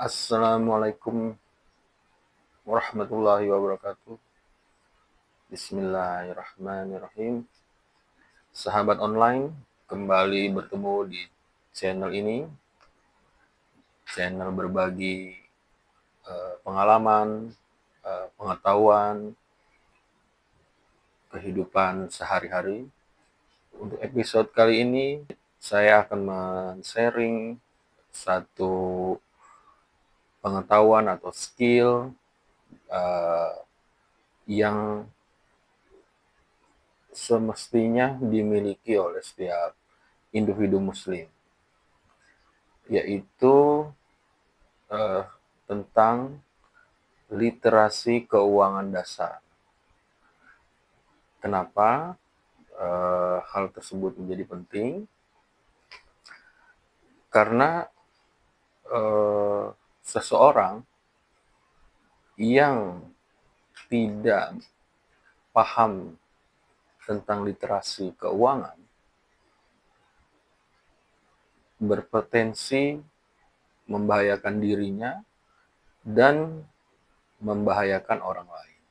Assalamualaikum warahmatullahi wabarakatuh. Bismillahirrahmanirrahim. Sahabat online, kembali bertemu di channel ini, channel berbagi pengalaman, pengetahuan, kehidupan sehari-hari. Untuk episode kali ini, saya akan men-sharing satu pengetahuan atau skill yang semestinya dimiliki oleh setiap individu muslim, yaitu tentang literasi keuangan dasar. Kenapa hal tersebut menjadi penting? Karena seseorang yang tidak paham tentang literasi keuangan berpotensi membahayakan dirinya dan membahayakan orang lain.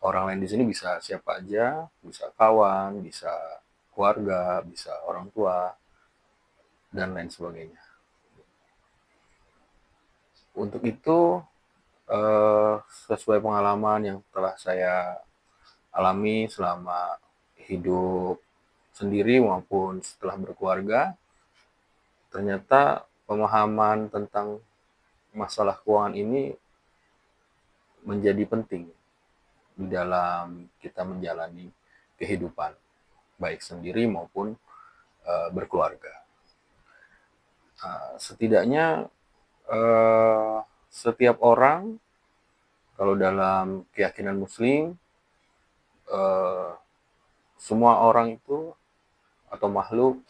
Orang lain di sini bisa siapa aja, bisa kawan, bisa keluarga, bisa orang tua, dan lain sebagainya. Untuk itu, sesuai pengalaman yang telah saya alami selama hidup sendiri maupun setelah berkeluarga, ternyata pemahaman tentang masalah keuangan ini menjadi penting di dalam kita menjalani kehidupan, baik sendiri maupun berkeluarga. Setidaknya setiap orang, kalau dalam keyakinan Muslim, semua orang itu atau makhluk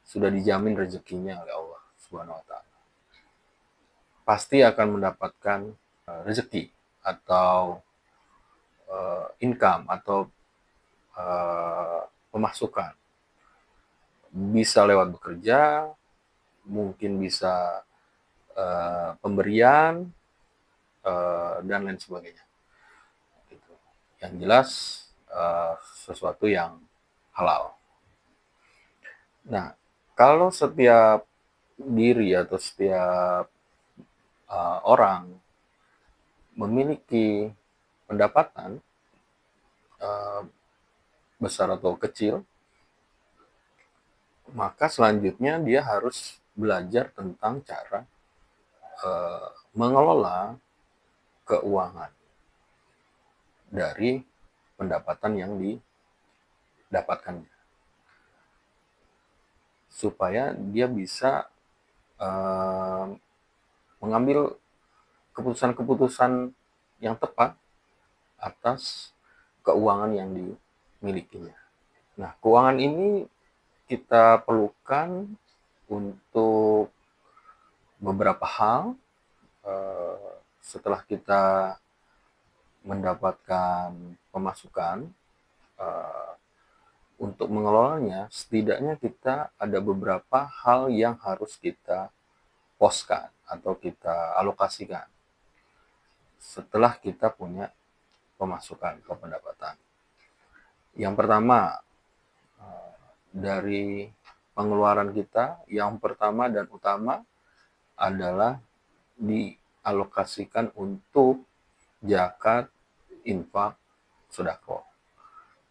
sudah dijamin rezekinya oleh Allah Subhanahu wa taala. Pasti akan mendapatkan rezeki atau income atau pemasukan. Bisa lewat bekerja, mungkin bisa pemberian, dan lain sebagainya. Yang jelas sesuatu yang halal. Nah, kalau setiap diri atau setiap orang memiliki pendapatan besar atau kecil, maka selanjutnya dia harus belajar tentang cara mengelola keuangan dari pendapatan yang didapatkannya, supaya dia bisa mengambil keputusan-keputusan yang tepat atas keuangan yang dimilikinya. Nah, keuangan ini kita perlukan untuk beberapa hal. Setelah kita mendapatkan pemasukan, untuk mengelolanya, setidaknya kita ada beberapa hal yang harus kita poskan atau kita alokasikan setelah kita punya pemasukan atau pendapatan. Yang pertama, dari pengeluaran kita, yang pertama dan utama adalah dialokasikan untuk zakat, infak, sedekah.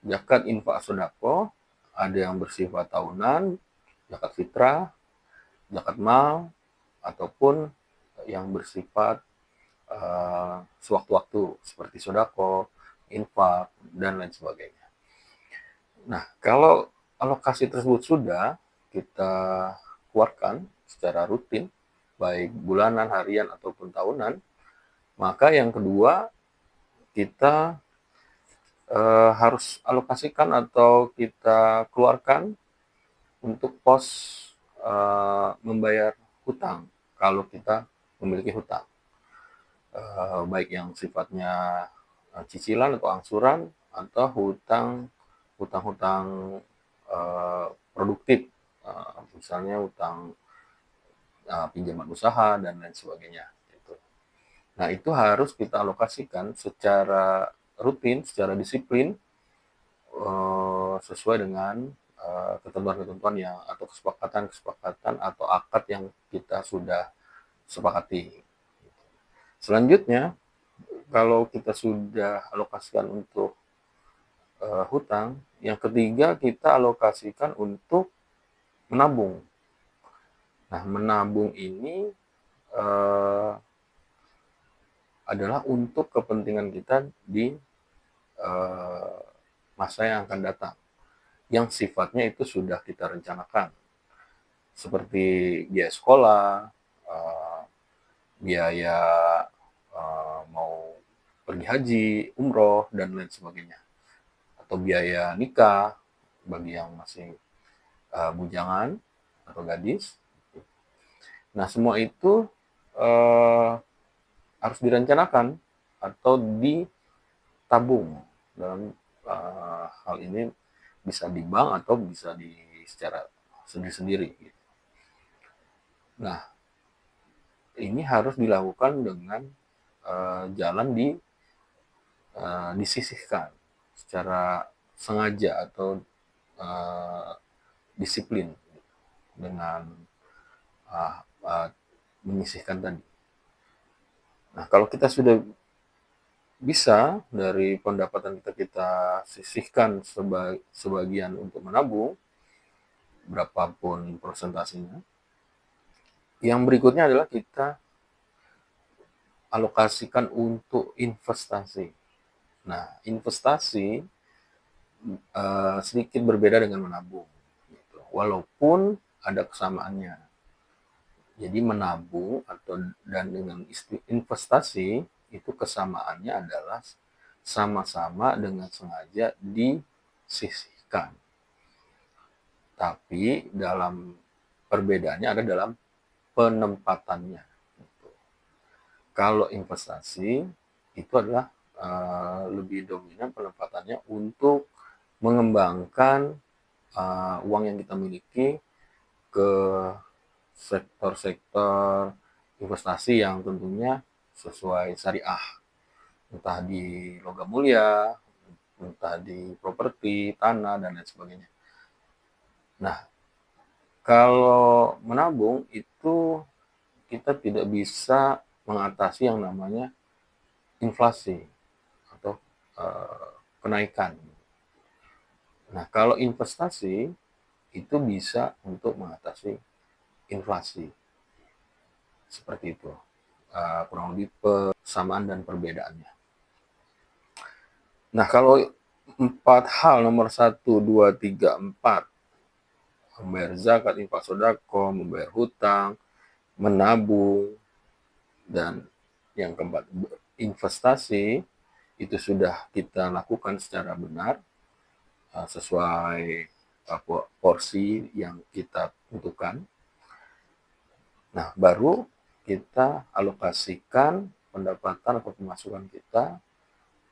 Zakat, infak, sedekah ada yang bersifat tahunan, zakat fitrah, zakat mal, ataupun yang bersifat sewaktu-waktu seperti sedekah, infak, dan lain sebagainya. Nah, kalau alokasi tersebut sudah kita keluarkan secara rutin, baik bulanan, harian, ataupun tahunan, maka yang kedua, kita harus alokasikan atau kita keluarkan untuk pos membayar hutang, kalau kita memiliki hutang. Baik yang sifatnya cicilan atau angsuran, atau hutang-hutang produktif, misalnya hutang pinjaman usaha dan lain sebagainya gitu. Nah, itu harus kita alokasikan secara rutin, secara disiplin, sesuai dengan ketentuan-ketentuan yang atau kesepakatan-kesepakatan atau akad yang kita sudah sepakati. Selanjutnya, kalau kita sudah alokasikan untuk hutang, yang ketiga kita alokasikan untuk menabung. Nah, menabung ini adalah untuk kepentingan kita di masa yang akan datang, yang sifatnya itu sudah kita rencanakan, seperti biaya sekolah, biaya mau pergi haji, umroh, dan lain sebagainya, atau biaya nikah bagi yang masih bujangan atau gadis. Nah, semua itu harus direncanakan atau ditabung. Dalam hal ini bisa di bank atau bisa secara sendiri-sendiri. Nah, ini harus dilakukan dengan jalan disisihkan secara sengaja atau disiplin dengan menyisihkan tadi. Nah, kalau kita sudah bisa dari pendapatan kita sisihkan sebagian untuk menabung, berapapun persentasenya, yang berikutnya adalah kita alokasikan untuk investasi. Nah, investasi sedikit berbeda dengan menabung, gitu. Walaupun ada kesamaannya. Jadi menabung dan dengan investasi itu kesamaannya adalah sama-sama dengan sengaja disisihkan. Tapi dalam perbedaannya ada dalam penempatannya. Kalau investasi itu adalah lebih dominan penempatannya untuk mengembangkan uang yang kita miliki ke sektor-sektor investasi yang tentunya sesuai syariah, entah di logam mulia, entah di properti, tanah, dan lain sebagainya. Nah, kalau menabung itu kita tidak bisa mengatasi yang namanya inflasi atau kenaikan. Nah, kalau investasi itu bisa untuk mengatasi inflasi. Seperti itu. Kurang lebih persamaan dan perbedaannya. Nah, kalau 4 hal nomor 1, 2, 3, 4, membayar zakat, infak sodako, membayar hutang, menabung, dan yang keempat, investasi, itu sudah kita lakukan secara benar, sesuai porsi yang kita tentukan. Nah, baru kita alokasikan pendapatan atau pemasukan kita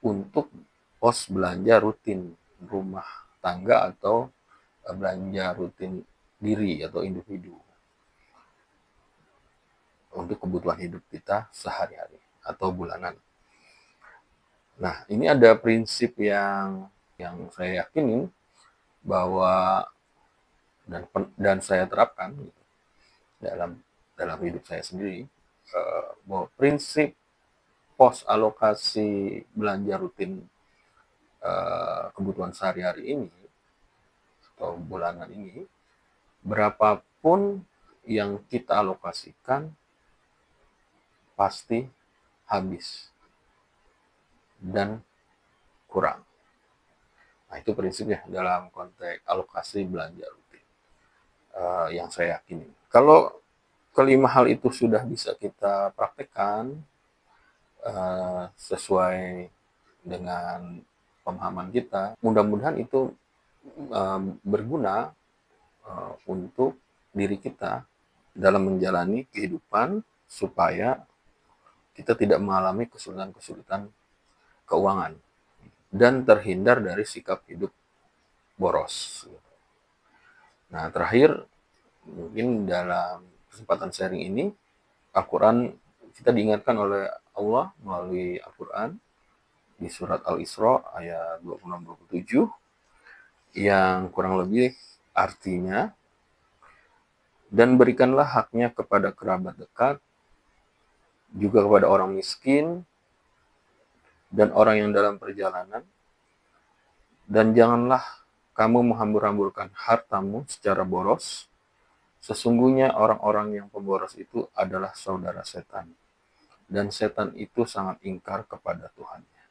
untuk pos belanja rutin rumah tangga atau belanja rutin diri atau individu untuk kebutuhan hidup kita sehari-hari atau bulanan. Nah, ini ada prinsip yang saya yakinin bahwa dan saya terapkan gitu, dalam hidup saya sendiri, bahwa prinsip pos alokasi belanja rutin kebutuhan sehari-hari ini atau bulanan ini, berapapun yang kita alokasikan pasti habis dan kurang. Nah, itu prinsipnya dalam konteks alokasi belanja rutin yang saya yakini. Kalau kelima hal itu sudah bisa kita praktekkan sesuai dengan pemahaman kita, mudah-mudahan itu berguna untuk diri kita dalam menjalani kehidupan supaya kita tidak mengalami kesulitan-kesulitan keuangan dan terhindar dari sikap hidup boros. Nah, terakhir mungkin dalam kesempatan sharing ini, Al-Quran, kita diingatkan oleh Allah melalui Al-Quran di surat Al-Isra ayat 26-27 yang kurang lebih artinya, dan berikanlah haknya kepada kerabat dekat, juga kepada orang miskin, dan orang yang dalam perjalanan, dan janganlah kamu menghambur-hamburkan hartamu secara boros. Sesungguhnya orang-orang yang pemboros itu adalah saudara setan, dan setan itu sangat ingkar kepada Tuhannya.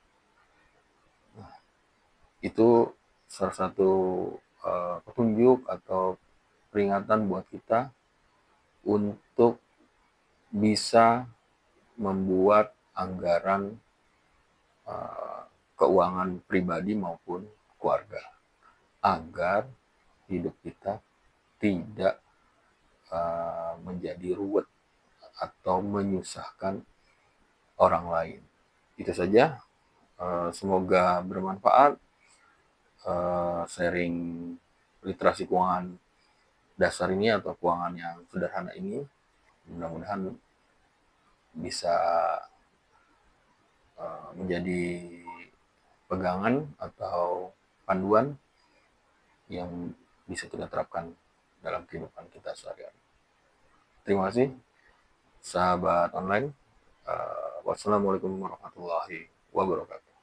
Nah, itu salah satu petunjuk atau peringatan buat kita untuk bisa membuat anggaran keuangan pribadi maupun keluarga, agar hidup kita tidak menjadi ruwet atau menyusahkan orang lain. Itu saja. Semoga bermanfaat sharing literasi keuangan dasar ini atau keuangan yang sederhana ini. Mudah-mudahan bisa menjadi pegangan atau panduan yang bisa kita terapkan dalam kehidupan kita sehari-hari. Terima kasih, sahabat online. Wassalamualaikum warahmatullahi wabarakatuh.